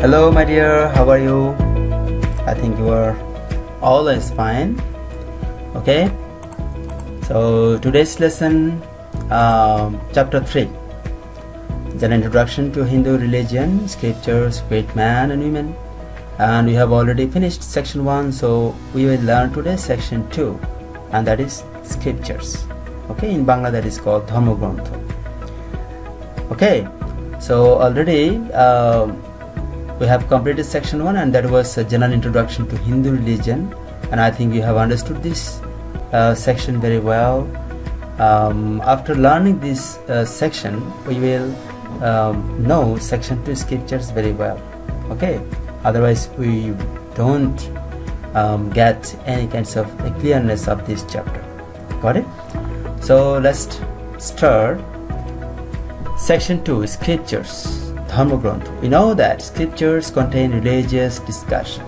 Hello my dear, how are you? I think you are always fine. Okay, so today's lesson, chapter 3 is an introduction to Hindu religion, scriptures, great men and women, and we have already finished section 1, so we will learn today section 2, and that is scriptures. Okay, in Bangla that is called Dharma Grantha. Okay, so already we have completed section 1, and that was a general introduction to Hindu religion, and I think you have understood this section very well. After learning this section, we will know section 2 scriptures very well. Okay, otherwise we don't get any kinds of clearness of this chapter. Got it? So let's start section 2, scriptures. Dharma Grantha. We know that scriptures contain religious discussion.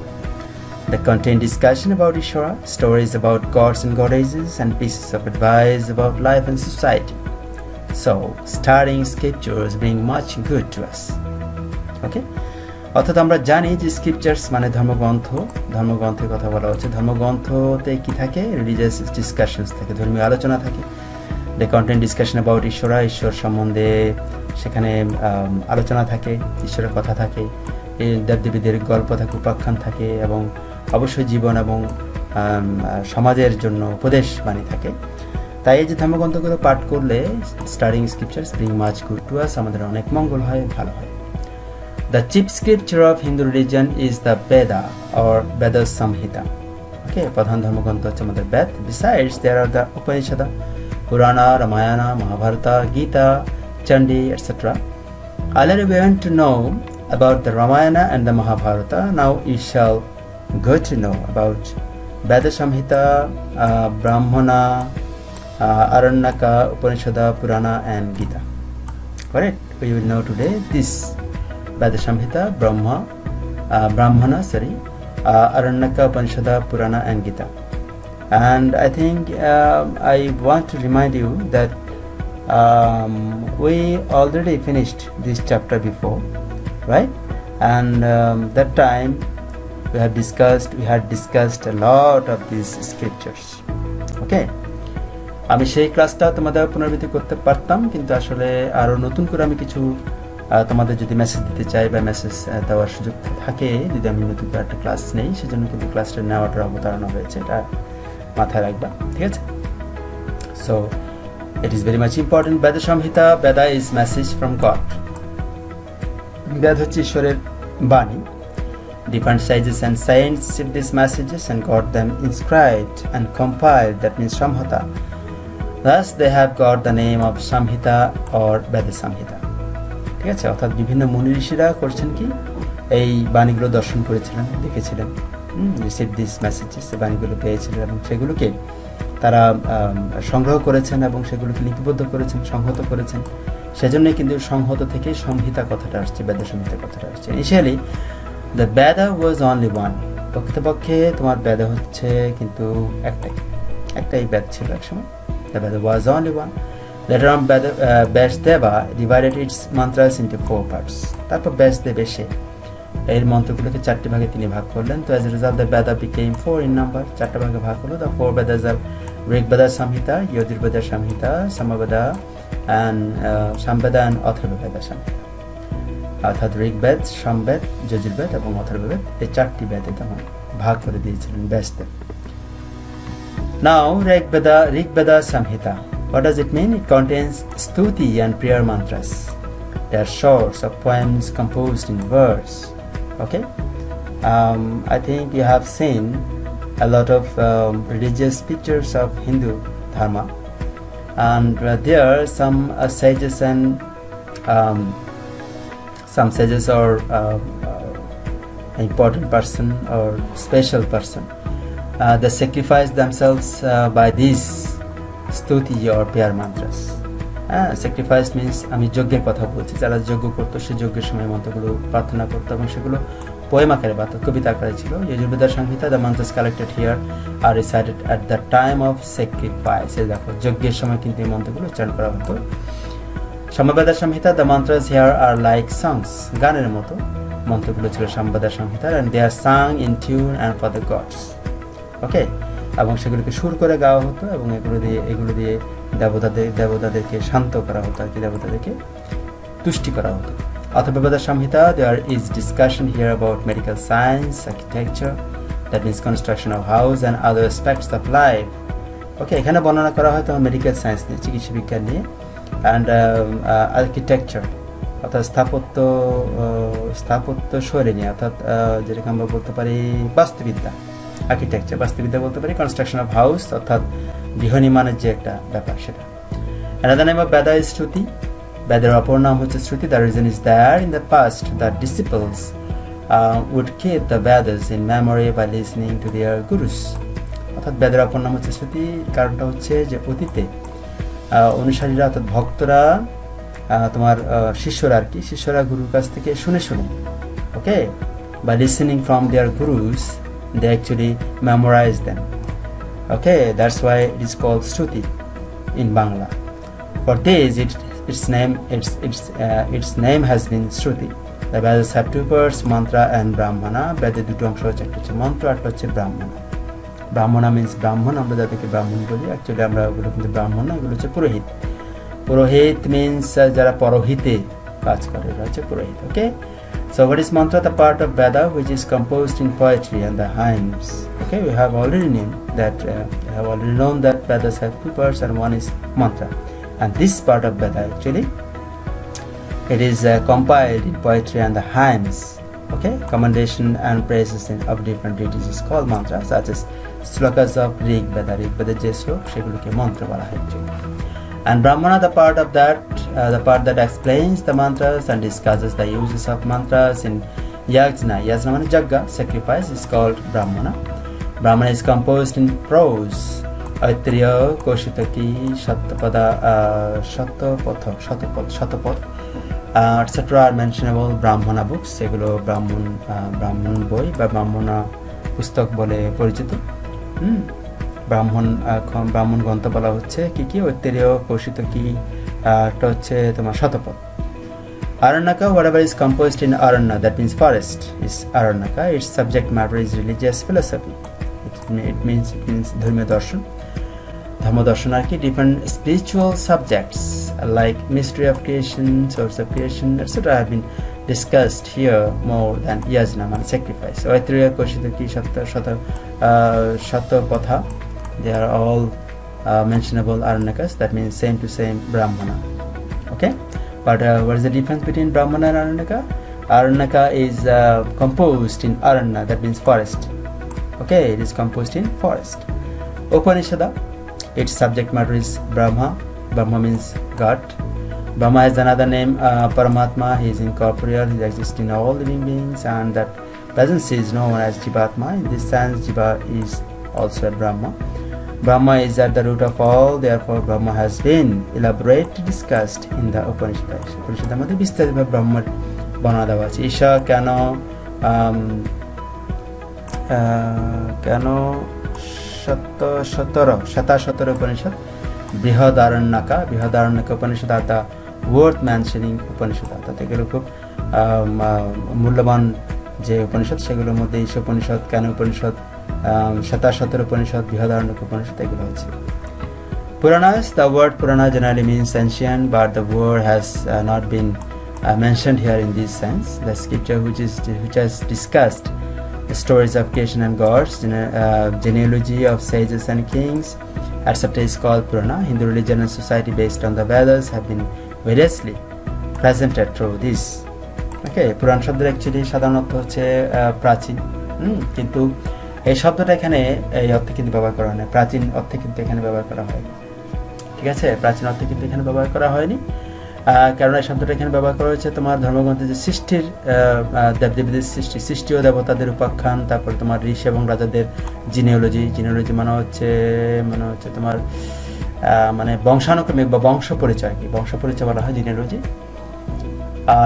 They contain discussion about Ishvara, stories about gods and goddesses, and pieces of advice about life and society. So, studying scriptures bring much good to us. Okay? অর্থাৎ আমরা জানি যে scriptures মানে ধর্মগ্রন্থ, ধর্মগ্রন্থের কথা বলা হচ্ছে। ধর্মগ্রন্থতে কি থাকে? রিলিজিয়াস ডিসকাশনস থাকে, ধর্মীয় আলোচনা থাকে। দে কন্টেন্ট ডিসকাশন অ্যাবাউট ঈশ্বরা, ঈশ্বর সম্বন্ধে সেখানে আলোচনা থাকে, ঈশ্বরের কথা থাকে, দেবদেবীদের গল্প থাকে, উপাখ্যান থাকে, এবং অবশ্যই জীবন এবং সমাজের জন্য উপদেশ বাণী থাকে। তাই এই যে ধর্মগ্রন্থগুলো পাঠ করলে studying scriptures bring much good to us, আমাদের অনেক মঙ্গল হয়, ভালো হয়। The chief scripture of Hindu religion is the Veda or Veda Samhita. Okay, প্রধান ধর্মগ্রন্থ হচ্ছে আমাদের বেদ। Besides, there are the Upanishada, Purana, Ramayana, Mahabharata, Gita, Chandi, etc. Earlier we went to know about the Ramayana and the Mahabharata. Now you shall go to know about Veda Samhita, Brahmana, Aranyaka, Upanishada, Purana, and Gita. Correct? We will know today this Veda Samhita, Brahmana, Aranyaka, Upanishada, Purana, and Gita. And I think I want to remind you that we already finished this chapter before, right? And that time we had discussed a lot of these scriptures. Okay, আমি সেই ক্লাসটা তোমাদের পুনরাবৃত্তি করতে পারতাম, কিন্তু আসলে আরো নতুন করে আমি কিছু তোমাদের যদি মেসেজ দিতে চাই বা মেসেজ দেওয়ার সুযোগ থাকে, যদি আমি নতুন করে একটা ক্লাস নেই, সেজন্য কিন্তু ক্লাসটা নেওয়াটার অবতারণা হয়েছে, এটা মাথায় রাখবা, ঠিক আছে? So it is very much important. Veda Samhita, Veda is message from God. Veda হচ্ছে ঈশ্বরের বাণী. Different sages and saints received these messages and got them inscribed and compiled. That means Samhita. Thus they have got the name of Samhita or Veda Samhita. ঠিক আছে? অর্থাৎ বিভিন্ন মুনি ঋষিরা করছেন কি, এই বাণীগুলো দর্শন করেছিলেন, দেখেছিলেন, রিসিভ দিস মেসেজেস, বাণীগুলো পেয়েছিলেন, এবং সেগুলোকে তারা সংগ্রহ করেছেন এবং সেগুলোকে লিপিবদ্ধ করেছেন, সংহত করেছেন। সেজন্যই কিন্তু সংহত থেকে সংহিতা কথাটা আসছে, বেদ সংহিতা কথাটা আসছে। Initially the Vedha was only one. প্রকৃতপক্ষে তোমার বেদা হচ্ছে কিন্তু একটাই বেদ ছিল একসময়। The Vedha was only one. Later on, Vyasdeva divided its mantras into 4 parts. তারপর ব্যাসদেব এসে এর মন্ত্রগুলোকে 4টি ভাগে তিনি ভাগ করলেন। তো as a result, the Veda became 4 in number. 4টা ভাগে ভাগ হলো। The 4 Vedas are Rigveda Samhita, Yajurveda Samhita, Samaveda, and Samveda and Atharvaveda Samhita. অর্থাৎ ঋগ্বেদ, সামবেদ, যজুর্বেদ এবং অথর্ববেদ, এই 4টি বেদে তখন ভাগ করে দিয়েছিলেন Vyasdev. Now, Rigveda Samhita. What does it mean? It contains stuti and prayer mantras. They are shorts of poems composed in verse. Okay, I think you have seen a lot of religious pictures of Hindu dharma, and there some sages and some sages or important person or special person. They sacrifice themselves by these stuti or prayer mantras. Sacrifice means আমি যজ্ঞের কথা বলছি। যারা যজ্ঞ করতো, সে যজ্ঞের সময় মন্ত্রগুলো প্রার্থনা করতো এবং সেগুলো poem আকারে বা কবিতা আকারে ছিল। যজুর্বেদ সংহিতা, the mantras collected here are recited at the time of sacrifice. দেখো যজ্ঞের সময় কিন্তু এই মন্ত্রগুলো উচ্চারণ করা হতো। Samaveda Samhita, the mantras here are like songs, গানের মতো, মন্ত্রগুলো ছিল Samaveda সংহিতার, and they are sung in tune and for the gods. ওকে, এবং সেগুলোকে সুর করে গাওয়া হতো এবং এগুলো দিয়ে দেবতাদেরকে শান্ত করা হতো আর কি, দেবতাদেরকে তুষ্টি করা হতো। অথর্ববেদ সংহিতা, there is discussion here about medical science, architecture, that means construction of house and other aspects of life. ওকে, এখানে বর্ণনা করা হয় তোমার মেডিকেল সায়েন্স নিয়ে, চিকিৎসা বিজ্ঞান নিয়ে, অ্যান্ড আর্কিটেকচার অর্থাৎ স্থাপত্য শৈলী নিয়ে, অর্থাৎ যেটাকে আমরা বলতে পারি বাস্তুবিদ্যা, আর্কিটেকচার বাস্তুবিদ্যা বলতে পারি, কনস্ট্রাকশন অফ হাউস অর্থাৎ গৃহ নির্মাণের যে একটা ব্যাপার সেটা। Another name of Veda is Shruti. বেদের অপর নাম হচ্ছে শ্রুতি। The reason is that in the past the disciples would keep the Vedas in memory by listening to their gurus. অর্থাৎ বেদের অপর নাম হচ্ছে শ্রুতি, কারণটা হচ্ছে যে অতীতে অনুসারীরা অর্থাৎ ভক্তরা তোমার শিষ্যরা গুরুর কাছ থেকে শুনে ওকে, by listening from their gurus they actually memorize them. Okay, that's why it is called Shruti in Bangla. For this its name has been Shruti. The Vedas have two parts, mantra and brahmana. বেদের দুটো অংশ হচ্ছে, একটা হচ্ছে মন্ত্র আর একটা হচ্ছে brahmana. Brahmana means ব্রাহ্মণ, আমরা যাদেরকে ব্রাহ্মণ বলি, অ্যাকচুয়ালি আমরা ওগুলো কিন্তু ব্রাহ্মণ না, এগুলো হচ্ছে পুরোহিত। পুরোহিত মিন্স যারা পরোহিতে কাজ করে, এরা হচ্ছে পুরোহিত। ওকে, so what is mantra? The part of Veda which is composed in poetry and the hymns. Okay, we have already known that Vedas have two parts and one is mantra, and this part of Veda actually it is compiled in poetry and the hymns. Okay, commendation and praises of different deities is called mantra, such as slokas of Rig Veda je slok সেগুলোকে মন্ত্র বলা হয়। And Brahmana, the part that explains the mantras and discusses the uses of mantras in yajna মানে যজ্ঞ, sacrifice, is called Brahmana. Brahmana is composed in prose. Aitriya, Koshitaki, Shatapad, etc. are mentionable Brahmana books. সেগুলো ব্রাহ্মণ বই বা ব্রাহ্মণা পুস্তক বলে পরিচিত। ব্রাহ্মণ গ্রন্থ বলা হচ্ছে কি ঐত্তরীয়, কৌশিতকি, একটা হচ্ছে তোমার শতপথ। Aranyaka, whatever is composed in Aranya, that means forest, is Aranyaka. Its subject matter is religious philosophy. It means ধর্মীয় দর্শন আর কি, different spiritual subjects like mystery of creation, source of creation, etc. have been discussed here more than yajna মানে sacrifice. Aitriya, Koshitaki, Shatapatha, they are all mentionable Aranyakas, that means same to same Brahmana. Okay, but what is the difference between Brahmana and Aranyaka? Aranyaka is composed in Aranya, that means forest. Okay, it is composed in forest. Upanishada, its subject matter is Brahma. Brahma means God. Brahma has another name, Paramatma. He is incorporeal, he exists in all living beings, and that presence is known as Jivatma. In this sense, Jiva is also a Brahma. Brahma is at the root of all, therefore Brahma has been elaborately discussed in the Upanishad. Upanishadের মধ্যে বিস্তারিতভাবে ব্রহ্মের বর্ণনা দেওয়া আছে। ঈশা কেন শতাশতর উপনিষদ, বৃহদারণ্যকা উপনিষদ আর the worth mentioning Upanishad, অর্থাৎ এগুলো খুব মূল্যবান যে উপনিষদ, সেগুলোর মধ্যে ঈশা উপনিষদ, কেন উপনিষদ, শতাশতর উপনিষদ, বৃহদারণ্যক উপনিষদ, এগুলো হচ্ছে। Puranas, the word Purana generally means ancient, but the word has not been mentioned here in this sense. The scripture which has discussed the stories of creation and gods, genealogy of sages and kings, etc. is called Purana. Hindu religion and society based on the Vedas have been variously presented through this. Okay, পুরাণ শব্দের actually সাধারণ অর্থ হচ্ছে প্রাচীন, কিন্তু এই শব্দটা এখানে এই অর্থে কিন্তু ব্যবহার করা হয় না, প্রাচীন অর্থে কিন্তু এখানে ব্যবহার করা হয়। ঠিক আছে, প্রাচীন অর্থে কিন্তু এখানে ব্যবহার করা হয়নি, কারণ এই শব্দটা এখানে ব্যবহার করা হয়েছে তোমার ধর্মগ্রন্থে যে সৃষ্টির দেবদেবীদের সৃষ্টি ও দেবতাদের উপাখ্যান, তারপরে তোমার ঋষি এবং রাজাদের জিনিওলজি মানে হচ্ছে তোমার মানে বংশানুক্রমিক বা বংশ পরিচয় বলা হয় জিনিওলজি।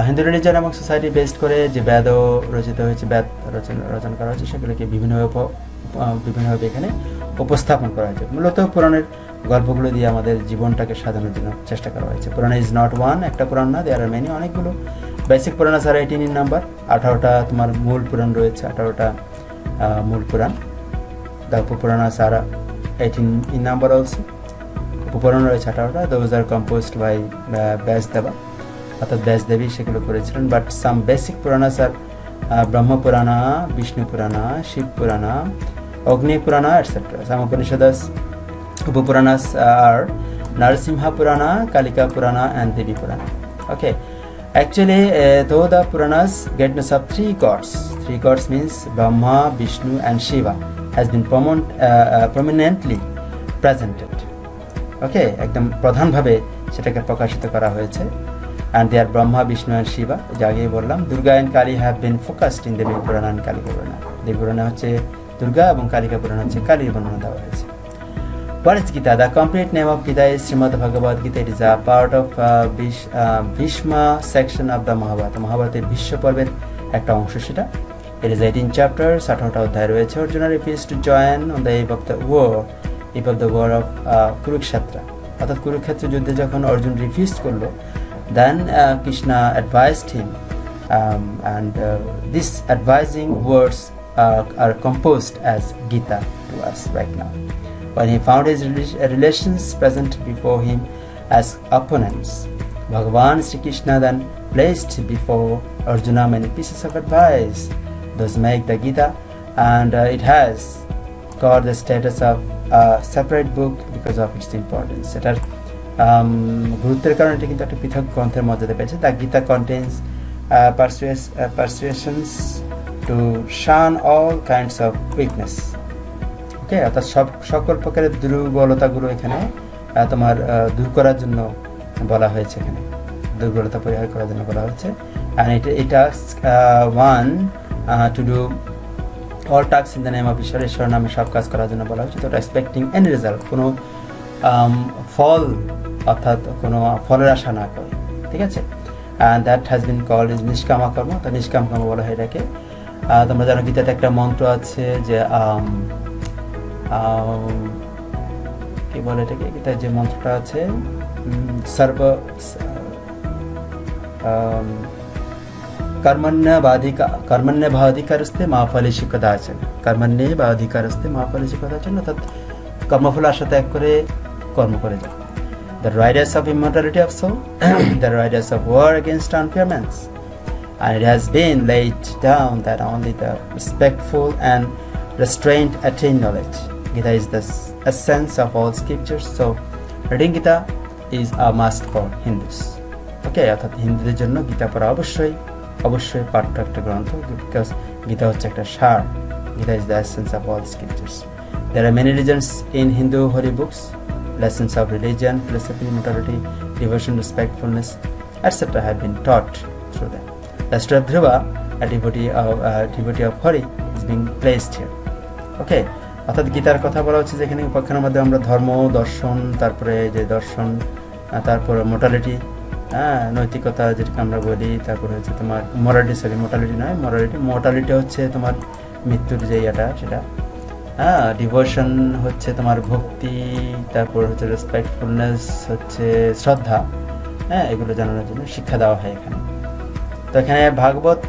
হিন্দু রিলিজন এবং সোসাইটি বেসড করে যে বেদ রচিত হয়েছে, বেদ রচনা করা হয়েছে, সেগুলোকে বিভিন্নভাবে এখানে উপস্থাপন করা হয়েছে। মূলত পুরাণের গল্পগুলো দিয়ে আমাদের জীবনটাকে সাজানোর জন্য চেষ্টা করা হয়েছে। পুরাণ ইজ নট ওয়ান, একটা পুরাণ না, দেয়ার আর মেনি, অনেকগুলো basic Puranas are 18 in number, 18টা তোমার মূল পুরাণ রয়েছে, 18টা মূল Purana. The Upapuranas are 18 in number also, Upapurana রয়েছে 18টা। Those are composed by Vyasadeva, অর্থাৎ ব্যাসদেবী সেগুলো করেছিলেন। But some basic Puranas R Brahma Purana, Vishnu Purana, Shiva Purana, Agni Purana, etc. Some Upanishads, Upapuranas are Narasimha Purana, Kalika Purana, and Devi Purana. Okay, actually, though the Puranas get names of three gods. Three gods means Brahma, Vishnu, and Shiva has been prominently presented. Okay, একদম প্রধানভাবে সেটাকে প্রকাশিত করা হয়েছে। And they are Brahma, Vishnu, and Shiva. যে আগেই বললাম, Durga and Kali have been focused in Devi Purana and Kalika Purana. Devi Purana হচ্ছে দুর্গা এবং কালিকা পুরাণ হচ্ছে কালীর বর্ণনা দেওয়া হয়েছে। What is Gita? The complete name of Gita is Srimad Bhagavad Gita. It is a part of Bhishma section of the Mahabharata. Mahabharata Bhishma পর্বের একটা অংশ সেটা। It is 18 chapters, 18টা অধ্যায় রয়েছে। Arjuna refused to join on the eve of the war of Kurukshetra. অর্থাৎ কুরুক্ষেত্র যুদ্ধে যখন Arjun refuse করলো, then Krishna advised him, and these advising words are composed as Gita to us right now. When he found his relations present before him as opponents, Bhagavan Sri Krishna then placed before Arjuna many pieces of advice. Those make the Gita, and it has got the status of a separate book because of its importance. এটার গুরুত্বের কারণে এটি কিন্তু একটা পৃথক গ্রন্থের মর্যাদা পেয়েছে। The Gita contains persuasions to shun all kinds of weakness. ওকে, অর্থাৎ সকল প্রকারের দুর্বলতাগুলো এখানে তোমার দূর করার জন্য বলা হয়েছে, এখানে দুর্বলতা পরিহার করার জন্য বলা হয়েছে। and it asks one to do all tasks in the name of ঈশ্বর নামে সব কাজ করার জন্য বলা হয়েছে। তো expecting any result, কোনো ফল অর্থাৎ কোনো ফলের আশা না করে, ঠিক আছে। and that has been called is নিষ্কাম কর্ম, তো নিষ্কাম কর্ম বলা হয় এটাকে। তোমরা জানো গীতাতে একটা মন্ত্র আছে যে কি বলে এটাকে, গীতার যে মন্ত্রটা আছে কর্মণ্যেবাধিকারস্তে মা ফলেষু কদাচন, কর্মণ্যেবাধিকারস্তে মা ফলেষু কদাচন, অর্থাৎ কর্মফল আশা ত্যাগ করে কর্ম করে যাও। The riders of immortality of soul, the riders of war against unfairness. And it has been laid down that only the respectful and restrained attain knowledge. Gita is the essence of all scriptures, so reading Gita is a must for Hindus. Okay, অর্থাৎ হিন্দুদের জন্য গীতা পড়া অবশ্যই পাঠ্য একটা গ্রন্থ, because Gita হচ্ছে একটা সার। Gita is the essence of all scriptures. There are many legends in Hindu holy books, lessons of religion, philosophy, morality, devotion, respectfulness, etc. have been taught through them. The story of Dhruva, a devotee of Hari, is being placed here. Okay, অর্থাৎ গীতার কথা বলা হচ্ছে যেখানে উপাখ্যানের মধ্যে আমরা ধর্ম, দর্শন, তারপরে যে দর্শন, তারপর মোটালিটি, নৈতিকতা যেটাকে আমরা বলি, তারপরে হচ্ছে তোমার মোটালিটি হচ্ছে তোমার মৃত্যুর যে ইয়েটা সেটা, ডিভোশন হচ্ছে তোমার ভক্তি, তারপর হচ্ছে রেসপেক্টফুলনেস হচ্ছে শ্রদ্ধা, এগুলো জানানোর জন্য শিক্ষা দেওয়া হয় এখানে। তো এখানে ভাগবত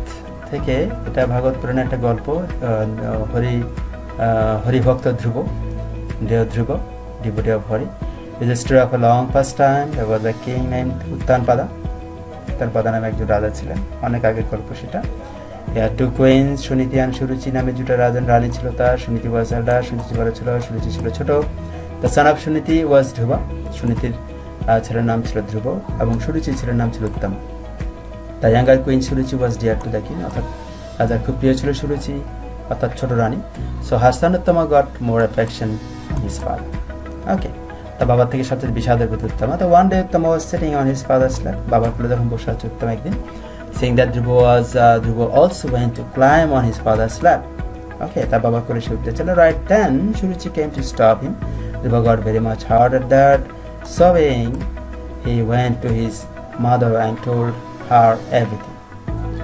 থেকে, এটা ভাগবত পুরাণের একটা গল্প, হরিভক্ত Dhruva, devotee of Hari. It is a story of a long past time. There was a king named উত্তানপাদা নামে একজন রাজা ছিলেন, অনেক আগের গল্প সেটা। He had two queens, Suniti and সুরুচি নামে দুটো রানী ছিল তার। সুনীতি was elder, সুরুচি বড় ছিল, সুরুচি ছিল ছোট। The son of Suniti was ধ্রুব, সুনীতির ছেলের নাম ছিল ধ্রুব এবং সুরুচির ছেলের নাম ছিল উত্তম। The younger queen Suruchi was dear to the king, অর্থাৎ রাজার খুব প্রিয় ছিল সুরুচি, অর্থাৎ ছোট রানী। So her son Uttama got more affection than his father. Okay, তার বাবার থেকে সবচেয়ে বেশি আদর পেত উত্তমা। তো one day Uttama was sitting on his father's lap, বাবার কোলে যখন বসে আছে উত্তমা একদিন, saying that Dhruva also went to climb on his father's lap. Okay, তার বাবার কোলে সে উঠতে চলো। Right then Suruchi came to stop him. Dhruva got very much hurt at that. Sobbing, he went to his mother and told her everything.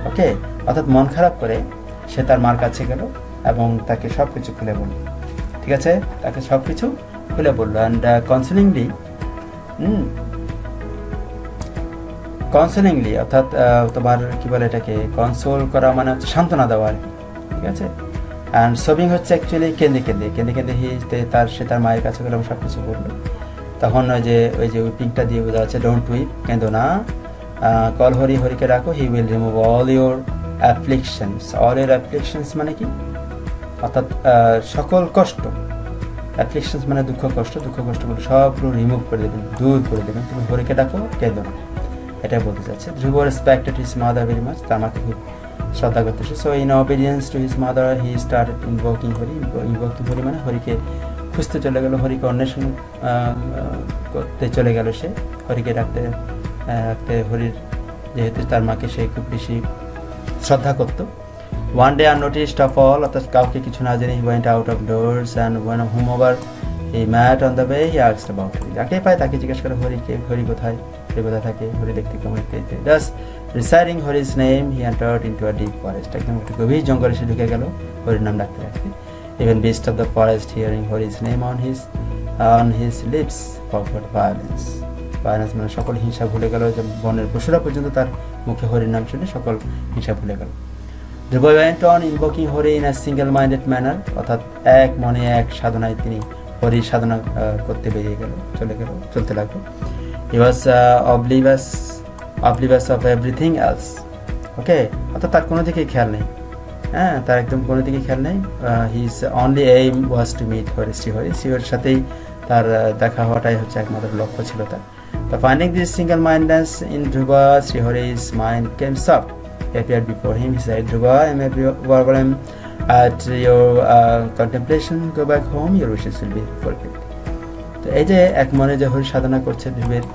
Okay, অর্থাৎ মন খারাপ করে সে তার মার কাছে গেল এবং তাকে সবকিছু খুলে বলল, ঠিক আছে, তাকে সবকিছু খুলে বললো। অ্যান্ড কনসোলিংলি কনসোলিংলি, অর্থাৎ তোমার কি বলে এটাকে, কনসোল করা মানে হচ্ছে সান্ত্বনা দেওয়া আর কি, ঠিক আছে। অ্যান্ড সোবিং হচ্ছে অ্যাকচুয়ালি কেঁদে সে তার মায়ের কাছে গেলাম সব কিছু বললো। তখন ওই যে উইপিংটা দিয়ে বোঝা যাচ্ছে ডোন্ট উইপ, কেঁদো না, কল হরিকে রাখো, he will remove all your afflictions মানে কি, অর্থাৎ সকল কষ্ট, অ্যাফ্লিকশনস মানে দুঃখ কষ্টগুলো সবগুলো রিমুভ করে দেবেন, দূর করে দেবেন, তুমি হরিকে ডাকো, কেঁদো না, এটা বলতে চাচ্ছে। Dhruva respected his mother very much, তার মাকে খুব শ্রদ্ধা করতেছে। So in obedience to his mother he started invoking Hari মানে হরিকে খুঁজতে চলে গেল, হরিকে অন্বেষণ করতে চলে গেল, সে হরিকে রাখতে হরির, যেহেতু তার মাকে সে খুব বেশি শ্রদ্ধা করতো। One day unnoticed of all, অর্থাৎ কাউকে কিছু না জেনে he went out of doors and when home over he met on the way he asked about him, যাকে পায় তাকে জিজ্ঞেস করে হরি কোথায় থাকে, হরি দেখতে কেমন ইত্যাদি। Just reciting Hari's name he entered into a deep forest, একদম একটু গভীর জঙ্গলে সে ঢুকে গেল হরির নাম ডাকতে রাখতে। Even beast of the forest hearing Hari's name on his lips forgot violence মানে সকল হিংসা ভুলে গেল, যে বনের পশুরা পর্যন্ত তার মুখে হরির নাম শুনে সকল হিংসা ভুলে গেল। Dhruva went on invoking Hari in a single minded manner, অর্থাৎ এক মনে এক সাধনায় তিনি হরির সাধনা করতে চলতে লাগলো। হি ওয়াজ oblivious of everything else, ওকে, অর্থাৎ তার কোনো দিকেই খেয়াল নেই, তার একদম কোনো দিকে খেয়াল নেই। His only aim was to meet শ্রীহরির সাথেই তার দেখা হওয়াটাই হচ্ছে একমাত্র লক্ষ্য ছিল তার। The finding this single mindedness in Dhruva, Srihari's mind came soft. He appeared before him. He said, Dhruva, I may be overwhelmed at your contemplation. Go back home, your wishes will be fulfilled. তো এই যে এক মনে যে হরি সাধনা করছে ধ্রুবের,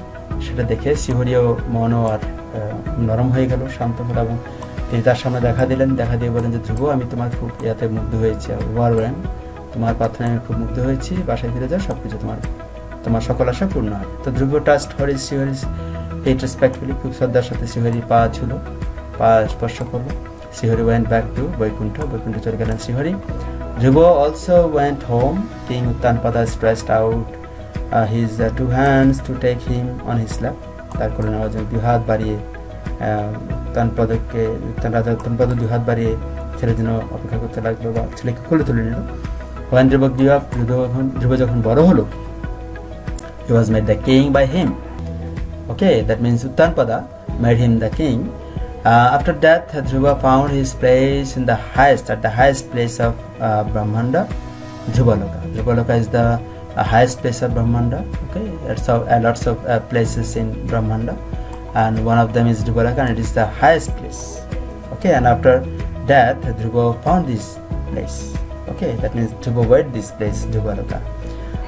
সেটা দেখে শ্রীহরিও মনও আর নরম হয়ে গেল, শান্ত হল, এবং তিনি তার সামনে দেখা দিয়ে বলেন যে ধ্রুব, আমি তোমার খুব ইয়াতে মুগ্ধ হয়েছি, ওভারওয়েলম, তোমার প্রার্থনায় আমি খুব মুগ্ধ হয়েছি, বাসায় ফিরে যাও, সব কিছু তোমার সকল আশা পূর্ণ হয়। তো ধ্রুব টাস্ট শ্রীহরিস ফিট রেসপেক্টফুলি, খুব শ্রদ্ধার সাথে শ্রীহরির পা স্পর্শ করলো। Srihari went back to Vaikuntha চলে গেলেন Srihari. Dhruva also went home, king Uttanapada stretched out his two hands to take him on his lap, তার কোলে নেওয়ার জন্য দুই হাত বাড়িয়ে রাজা উত্তানপদ দুই হাত বাড়িয়ে ছেলের জন্য অপেক্ষা করতে লাগলো, বা ছেলেকে কোলে তুলে নিল। When ধ্রুব যখন বড় হলো, he was made the king by him. Okay, that means Uttanpada made him the king. After death, Dhruva found his place at the highest place of Brahmanda, Dhruvaloka. Dhruvaloka is the highest place of Brahmanda. Okay, lots of places in Brahmanda, and one of them is Dhruvaloka, and it is the highest place. Okay, and after death, Dhruva found this place. Okay, that means Dhruva went this place, Dhruvaloka.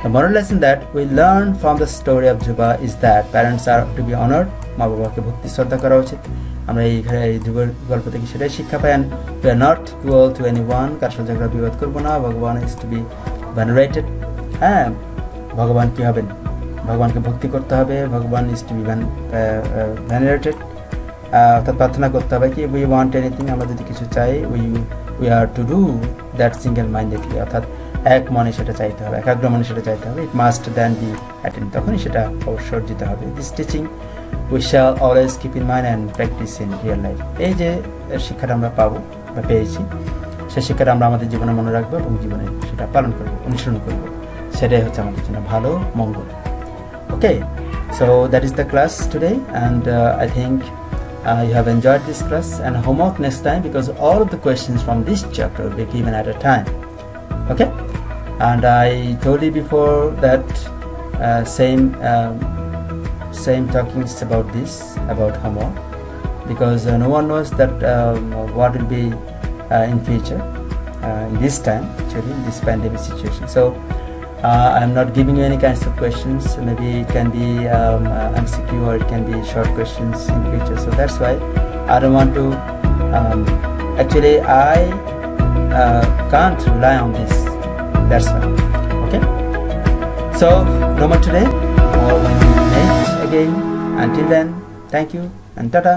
The moral lesson that we learn from the story of Dhruva is that parents are to be honored. মা বাবাকে ভক্তি শ্রদ্ধা করা উচিত। আমরা এই ধ্রুবের গল্প থেকে সেটাই শিক্ষা পাই। We are not cruel to anyone, কার সাথে ঝগড়া বিবাদ করবো না। ভগবান is to be venerated. ভগবান কি হবেন? ভগবানকে ভক্তি করতে হবে। ভগবান is to be venerated. অর্থাৎ প্রার্থনা করতে হবে কি we want anything, আমরা যদি কিছু চাই, we are to do that single mindedly, অর্থাৎ এক মনে সেটা চাইতে হবে, একাগ্র মনে সেটা চাইতে হবে। It must then be attained, তখনই সেটা অবশ্য অর্জিত হবে। This teaching we shall always keep in mind and practice in real life. এই যে শিক্ষাটা আমরা পাবো বা পেয়েছি, সেই শিক্ষাটা আমরা আমাদের জীবনে মনে রাখবো এবং জীবনে সেটা পালন করবো, অনুসরণ করবো। সেটাই হচ্ছে আমাদের জন্য ভালো মঙ্গল। Okay, so that is the class today, and I think you have enjoyed this class, and homework next time, because all of the questions from this chapter will be given at a time. Okay, and I told you before that same talkings about homework, because no one knows that what will be in future in this time, actually in this pandemic situation. So I'm not giving you any kinds of questions. Maybe it can be MCQ, or it can be short questions in future. So that's why I don't want to. Actually, I can't rely on this. That's why. Okay. So no more today. Or when we meet again. Until then, thank you and ta-ta.